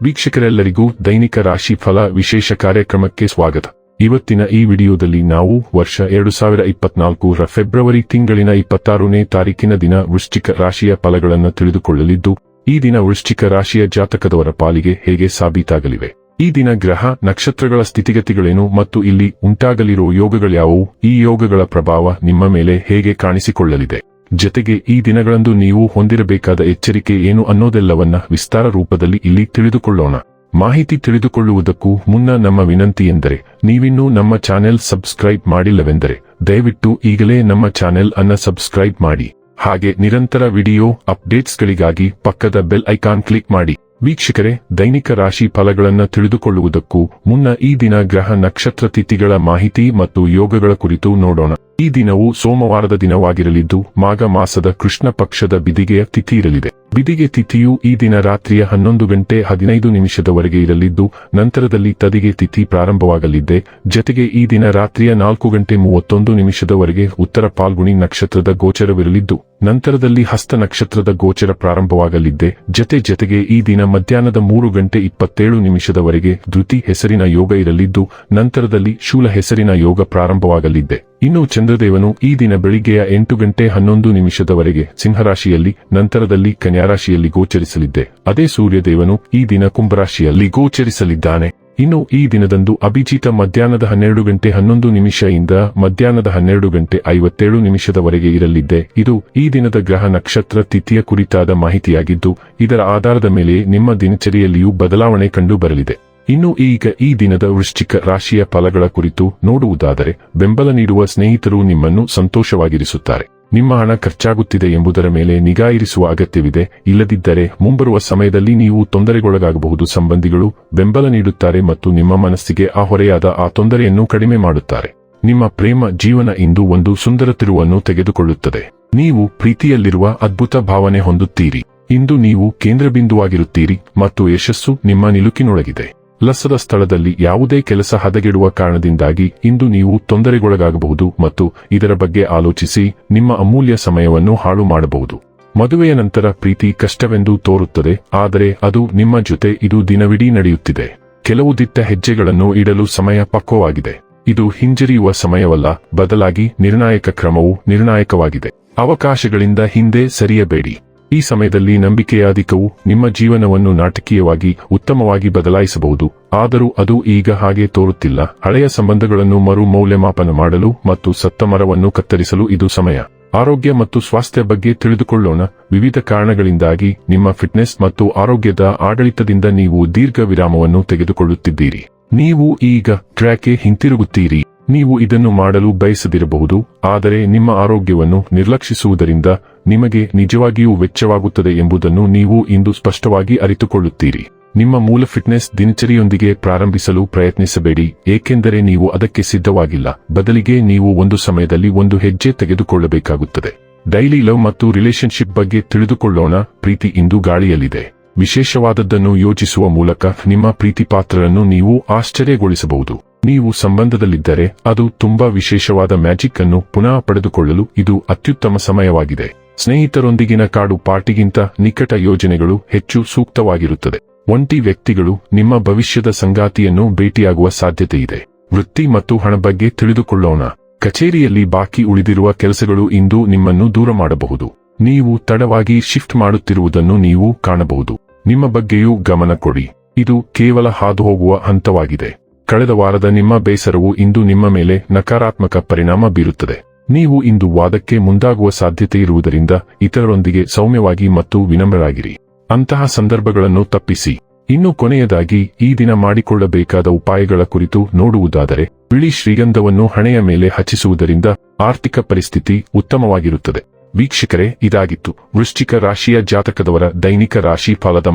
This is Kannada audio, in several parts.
ವೀಕ್ಷಕರೆಲ್ಲರಿಗೂ ದೈನಿಕ ರಾಶಿ ಫಲ ವಿಶೇಷ ಕಾರ್ಯಕ್ರಮಕ್ಕೆ ಸ್ವಾಗತ. ಇವತ್ತಿನ ಈ ವಿಡಿಯೋದಲ್ಲಿ ನಾವು ವರ್ಷ 2024ರ ಫೆಬ್ರವರಿ ತಿಂಗಳಿನ 26ನೇ ತಾರೀಕಿನ ದಿನ ವೃಶ್ಚಿಕ ರಾಶಿಯ ಫಲಗಳನ್ನು ತಿಳಿದುಕೊಳ್ಳಲಿದ್ದು, ಈ ದಿನ ವೃಶ್ಚಿಕ ರಾಶಿಯ ಜಾತಕದವರ ಪಾಲಿಗೆ ಹೇಗೆ ಸಾಬೀತಾಗಲಿವೆ, ಈ ದಿನ ಗ್ರಹ ನಕ್ಷತ್ರಗಳ ಸ್ಥಿತಿಗತಿಗಳೇನು ಮತ್ತು ಇಲ್ಲಿ ಉಂಟಾಗಲಿರುವ ಯೋಗಗಳ್ಯಾವುವು, ಈ ಯೋಗಗಳ ಪ್ರಭಾವ ನಿಮ್ಮ ಮೇಲೆ ಹೇಗೆ ಕಾಣಿಸಿಕೊಳ್ಳಲಿದೆ, ಜತೆಗೆ ಈ ದಿನಗಳಂದು ನೀವು ಹೊಂದಿರಬೇಕಾದ ಎಚ್ಚರಿಕೆ ಏನು ಅನ್ನೋದೆಲ್ಲವನ್ನ ವಿಸ್ತಾರ ರೂಪದಲ್ಲಿ ಇಲ್ಲಿ ತಿಳಿದುಕೊಳ್ಳೋಣ. ಮಾಹಿತಿ ತಿಳಿದುಕೊಳ್ಳುವುದಕ್ಕೂ ಮುನ್ನ ನಮ್ಮ ವಿನಂತಿ ಎಂದರೆ, ನೀವಿನ್ನೂ ನಮ್ಮ ಚಾನೆಲ್ ಸಬ್ಸ್ಕ್ರೈಬ್ ಮಾಡಿಲ್ಲವೆಂದರೆ ದಯವಿಟ್ಟು ಈಗಲೇ ನಮ್ಮ ಚಾನೆಲ್ ಅನ್ನ ಸಬ್ಸ್ಕ್ರೈಬ್ ಮಾಡಿ. ಹಾಗೆ ನಿರಂತರ ವಿಡಿಯೋ ಅಪ್ಡೇಟ್ಸ್ಗಳಿಗಾಗಿ ಪಕ್ಕದ ಬೆಲ್ ಐಕಾನ್ ಕ್ಲಿಕ್ ಮಾಡಿ. ವೀಕ್ಷಕರೇ, ದೈನಿಕ ರಾಶಿ ಫಲಗಳನ್ನು ತಿಳಿದುಕೊಳ್ಳುವುದಕ್ಕೂ ಮುನ್ನ ಈ ದಿನ ಗ್ರಹ ನಕ್ಷತ್ರ ತಿಥಿಗಳ ಮಾಹಿತಿ ಮತ್ತು ಯೋಗಗಳ ಕುರಿತು ನೋಡೋಣ. ಈ ದಿನವು ಸೋಮವಾರದ ದಿನವಾಗಿರಲಿದ್ದು, ಮಾಘ ಮಾಸದ ಕೃಷ್ಣ ಪಕ್ಷದ ಬಿದಿಗೆಯ ತಿಥಿ ಇರಲಿದೆ. ಬಿದಿಗೆ ತಿಥಿಯು ಈ ದಿನ ರಾತ್ರಿಯ 11:15 ಇರಲಿದ್ದು, ನಂತರದಲ್ಲಿ ತದಿಗೆ ತಿಥಿ ಪ್ರಾರಂಭವಾಗಲಿದೆ. ಜತೆಗೆ ಈ ದಿನ ರಾತ್ರಿಯ 4:31 ಉತ್ತರ ಪಾಲ್ಗುಣಿ ನಕ್ಷತ್ರದ ಗೋಚರವಿರಲಿದ್ದು, ನಂತರದಲ್ಲಿ ಹಸ್ತ ನಕ್ಷತ್ರದ ಗೋಚರ ಪ್ರಾರಂಭವಾಗಲಿದೆ. ಜತೆಗೆ ಈ ದಿನ ಮಧ್ಯಾಹ್ನದ 3:27 ಧೃತಿ ಹೆಸರಿನ ಯೋಗ ಇರಲಿದ್ದು, ನಂತರದಲ್ಲಿ ಶೂಲ ಹೆಸರಿನ ಯೋಗ ಪ್ರಾರಂಭವಾಗಲಿದೆ. ಇನ್ನು ಚಂದ್ರದೇವನು ಈ ದಿನ ಬೆಳಿಗ್ಗೆಯ 8:11 ಸಿಂಹರಾಶಿಯಲ್ಲಿ, ನಂತರದಲ್ಲಿ ಕನ್ಯಾರಾಶಿಯಲ್ಲಿ ಗೋಚರಿಸಲಿದೆ. ಅದೇ ಸೂರ್ಯದೇವನು ಈ ದಿನ ಕುಂಭರಾಶಿಯಲ್ಲಿ ಗೋಚರಿಸಲಿದ್ದಾನೆ. ಇನ್ನು ಈ ದಿನದಂದು ಅಭಿಜಿತ ಮಧ್ಯಾಹ್ನದ 12:11 ಇಂದ ಮಧ್ಯಾಹ್ನದ 12:57 ಇರಲಿದೆ. ಇದು ಈ ದಿನದ ಗ್ರಹ ನಕ್ಷತ್ರ ತಿಥಿಯ ಕುರಿತಾದ ಮಾಹಿತಿಯಾಗಿದ್ದು, ಇದರ ಆಧಾರದ ಮೇಲೆ ನಿಮ್ಮ ದಿನಚರಿಯಲ್ಲಿಯೂ ಬದಲಾವಣೆ ಕಂಡು ಬರಲಿದೆ. ಇನ್ನು ಈಗ ಈ ದಿನದ ವೃಶ್ಚಿಕ ರಾಶಿಯ ಫಲಗಳ ಕುರಿತು ನೋಡುವುದಾದರೆ, ಬೆಂಬಲ ನೀಡುವ ಸ್ನೇಹಿತರು ನಿಮ್ಮನ್ನು ಸಂತೋಷವಾಗಿರಿಸುತ್ತಾರೆ. ನಿಮ್ಮ ಹಣ ಖರ್ಚಾಗುತ್ತಿದೆ ಎಂಬುದರ ಮೇಲೆ ನಿಗಾ ಇರಿಸುವ ಅಗತ್ಯವಿದೆ. ಇಲ್ಲದಿದ್ದರೆ ಮುಂಬರುವ ಸಮಯದಲ್ಲಿ ನೀವು ತೊಂದರೆಗೊಳಗಾಗಬಹುದು. ಸಂಬಂಧಿಗಳು ಬೆಂಬಲ ನೀಡುತ್ತಾರೆ ಮತ್ತು ನಿಮ್ಮ ಮನಸ್ಸಿಗೆ ಆ ಹೊರೆಯಾದ ಆ ತೊಂದರೆಯನ್ನು ಕಡಿಮೆ ಮಾಡುತ್ತಾರೆ. ನಿಮ್ಮ ಪ್ರೇಮ ಜೀವನ ಇಂದು ಒಂದು ಸುಂದರ ತಿರುವನ್ನು ತೆಗೆದುಕೊಳ್ಳುತ್ತದೆ. ನೀವು ಪ್ರೀತಿಯಲ್ಲಿರುವ ಅದ್ಭುತ ಭಾವನೆ ಹೊಂದುತ್ತೀರಿ. ಇಂದು ನೀವು ಕೇಂದ್ರಬಿಂದುವಾಗಿರುತ್ತೀರಿ ಮತ್ತು ಯಶಸ್ಸು ನಿಮ್ಮ ನಿಲುಕಿನೊಳಗಿದೆ. ಲಸದ ಸ್ಥಳದಲ್ಲಿ ಯಾವುದೇ ಕೆಲಸ ಹದಗೆಡುವ ಕಾರಣದಿಂದಾಗಿ ಇಂದು ನೀವು ತೊಂದರೆಗೊಳಗಾಗಬಹುದು ಮತ್ತು ಇದರ ಬಗ್ಗೆ ಆಲೋಚಿಸಿ ನಿಮ್ಮ ಅಮೂಲ್ಯ ಸಮಯವನ್ನು ಹಾಳು ಮಾಡಬಹುದು. ಮದುವೆಯ ನಂತರ ಪ್ರೀತಿ ಕಷ್ಟವೆಂದು ತೋರುತ್ತದೆ, ಆದರೆ ಅದು ನಿಮ್ಮ ಜೊತೆ ಇದು ದಿನವಿಡೀ ನಡೆಯುತ್ತಿದೆ. ಕೆಲವು ದಿಟ್ಟ ಹೆಜ್ಜೆಗಳನ್ನು ಇಡಲು ಸಮಯ ಪಕ್ವವಾಗಿದೆ. ಇದು ಹಿಂಜರಿಯುವ ಸಮಯವಲ್ಲ, ಬದಲಾಗಿ ನಿರ್ಣಾಯಕ ಕ್ರಮವು ನಿರ್ಣಾಯಕವಾಗಿದೆ. ಅವಕಾಶಗಳಿಂದ ಹಿಂದೆ ಸರಿಯಬೇಡಿ. ಈ ಸಮಯದಲ್ಲಿ ನಂಬಿಕೆಯ ಅಧಿಕವು ನಿಮ್ಮ ಜೀವನವನ್ನು ನಾಟಕೀಯವಾಗಿ ಉತ್ತಮವಾಗಿ ಬದಲಾಯಿಸಬಹುದು. ಆದರೂ ಅದು ಈಗ ಹಾಗೆ ತೋರುತ್ತಿಲ್ಲ. ಹಳೆಯ ಸಂಬಂಧಗಳನ್ನು ಮರು ಮೌಲ್ಯಮಾಪನ ಮಾಡಲು ಮತ್ತು ಸತ್ತ ಮರವನ್ನು ಕತ್ತರಿಸಲು ಇದು ಸಮಯ. ಆರೋಗ್ಯ ಮತ್ತು ಸ್ವಾಸ್ಥ್ಯ ಬಗ್ಗೆ ತಿಳಿದುಕೊಳ್ಳೋಣ. ವಿವಿಧ ಕಾರಣಗಳಿಂದಾಗಿ ನಿಮ್ಮ ಫಿಟ್ನೆಸ್ ಮತ್ತು ಆರೋಗ್ಯದ ಆಡಳಿತದಿಂದ ನೀವು ದೀರ್ಘ ವಿರಾಮವನ್ನು ತೆಗೆದುಕೊಳ್ಳುತ್ತಿದ್ದೀರಿ. ನೀವು ಈಗ ಟ್ರ್ಯಾಕ್ಗೆ ಹಿಂತಿರುಗುತ್ತೀರಿ. ನೀವು ಇದನ್ನು ಮಾಡಲು ಬಯಸದಿರಬಹುದು, ಆದರೆ ನಿಮ್ಮ ಆರೋಗ್ಯವನ್ನು ನಿರ್ಲಕ್ಷಿಸುವುದರಿಂದ ನಿಮಗೆ ನಿಜವಾಗಿಯೂ ವೆಚ್ಚವಾಗುತ್ತದೆ ಎಂಬುದನ್ನು ನೀವು ಇಂದು ಸ್ಪಷ್ಟವಾಗಿ ಅರಿತುಕೊಳ್ಳುತ್ತೀರಿ. ನಿಮ್ಮ ಮೂಲ ಫಿಟ್ನೆಸ್ ದಿನಚರಿಯೊಂದಿಗೆ ಪ್ರಾರಂಭಿಸಲು ಪ್ರಯತ್ನಿಸಬೇಡಿ, ಏಕೆಂದರೆ ನೀವು ಅದಕ್ಕೆ ಸಿದ್ಧವಾಗಿಲ್ಲ. ಬದಲಿಗೆ ನೀವು ಒಂದು ಸಮಯದಲ್ಲಿ ಒಂದು ಹೆಜ್ಜೆ ತೆಗೆದುಕೊಳ್ಳಬೇಕಾಗುತ್ತದೆ. ಡೈಲಿ ಲವ್ ಮತ್ತು ರಿಲೇಶನ್ಶಿಪ್ ಬಗ್ಗೆ ತಿಳಿದುಕೊಳ್ಳೋಣ. ಪ್ರೀತಿ ಇಂದು ಗಾಳಿಯಲ್ಲಿದೆ. ವಿಶೇಷವಾದದ್ದನ್ನು ಯೋಚಿಸುವ ಮೂಲಕ ನಿಮ್ಮ ಪ್ರೀತಿ ಪಾತ್ರರನ್ನು ನೀವು ಆಶ್ಚರ್ಯಗೊಳಿಸಬಹುದು. ನೀವು ಸಂಬಂಧದಲ್ಲಿದ್ದರೆ ಅದು ತುಂಬಾ ವಿಶೇಷವಾದ ಮ್ಯಾಜಿಕ್ ಅನ್ನು ಪುನಃ ಪಡೆದುಕೊಳ್ಳಲು ಇದು ಅತ್ಯುತ್ತಮ ಸಮಯವಾಗಿದೆ. ಸ್ನೇಹಿತರೊಂದಿಗಿನ ಕಾಡು ಪಾರ್ಟಿಗಿಂತ ನಿಕಟ ಯೋಜನೆಗಳು ಹೆಚ್ಚು ಸೂಕ್ತವಾಗಿರುತ್ತದೆ. ಒಂಟಿ ವ್ಯಕ್ತಿಗಳು ನಿಮ್ಮ ಭವಿಷ್ಯದ ಸಂಗಾತಿಯನ್ನು ಭೇಟಿಯಾಗುವ ಸಾಧ್ಯತೆಯಿದೆ. ವೃತ್ತಿ ಮತ್ತು ಹಣ ಬಗ್ಗೆ ತಿಳಿದುಕೊಳ್ಳೋಣ. ಕಚೇರಿಯಲ್ಲಿ ಬಾಕಿ ಉಳಿದಿರುವ ಕೆಲಸಗಳು ಇಂದು ನಿಮ್ಮನ್ನು ದೂರ ಮಾಡಬಹುದು. ನೀವು ತಡವಾಗಿ ಶಿಫ್ಟ್ ಮಾಡುತ್ತಿರುವುದನ್ನು ನೀವು ಕಾಣಬಹುದು. ನಿಮ್ಮ ಬಗ್ಗೆಯೂ ಗಮನ ಕೊಡಿ. ಇದು ಕೇವಲ ಹಾದುಹೋಗುವ ಹಂತವಾಗಿದೆ. ಕಳೆದ ವಾರದ ನಿಮ್ಮ ಬೇಸರವು ಇಂದು ನಿಮ್ಮ ಮೇಲೆ ನಕಾರಾತ್ಮಕ ಪರಿಣಾಮ ಬೀರುತ್ತದೆ. ನೀವು ಇಂದು ವಾದಕ್ಕೆ ಮುಂದಾಗುವ ಸಾಧ್ಯತೆ ಇರುವುದರಿಂದ ಇತರರೊಂದಿಗೆ ಸೌಮ್ಯವಾಗಿ ಮತ್ತು ವಿನಮ್ರರಾಗಿರಿ. ಅಂತಹ ಸಂದರ್ಭಗಳನ್ನು ತಪ್ಪಿಸಿ. ಇನ್ನು ಕೊನೆಯದಾಗಿ ಈ ದಿನ ಮಾಡಿಕೊಳ್ಳಬೇಕಾದ ಉಪಾಯಗಳ ಕುರಿತು ನೋಡುವುದಾದರೆ, ಬಿಳಿ ಶ್ರೀಗಂಧವನ್ನು ಹಣೆಯ ಮೇಲೆ ಹಚ್ಚಿಸುವುದರಿಂದ ಆರ್ಥಿಕ ಪರಿಸ್ಥಿತಿ ಉತ್ತಮವಾಗಿರುತ್ತದೆ. ವೀಕ್ಷಕರೇ, ಇದಾಗಿತ್ತು ವೃಶ್ಚಿಕ ರಾಶಿಯ ಜಾತಕದವರ ದೈನಿಕ ರಾಶಿ ಫಲದ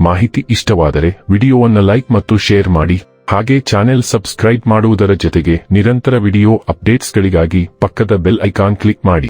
ಮಾಹಿತಿ ಇಷ್ಟವಾದರೆ ವಿಡಿಯೋವನ್ನು ಲೈಕ್ ಮತ್ತು ಶೇರ್ ಮಾಡಿ. ಹಾಗೆ ಚಾನೆಲ್ ಸಬ್ಸ್ಕ್ರೈಬ್ ಮಾಡುವುದರ ಜೊತೆಗೆ ನಿರಂತರ ವಿಡಿಯೋ ಅಪ್ಡೇಟ್ಸ್ಗಳಿಗಾಗಿ ಪಕ್ಕದ ಬೆಲ್ ಐಕಾನ್ ಕ್ಲಿಕ್ ಮಾಡಿ.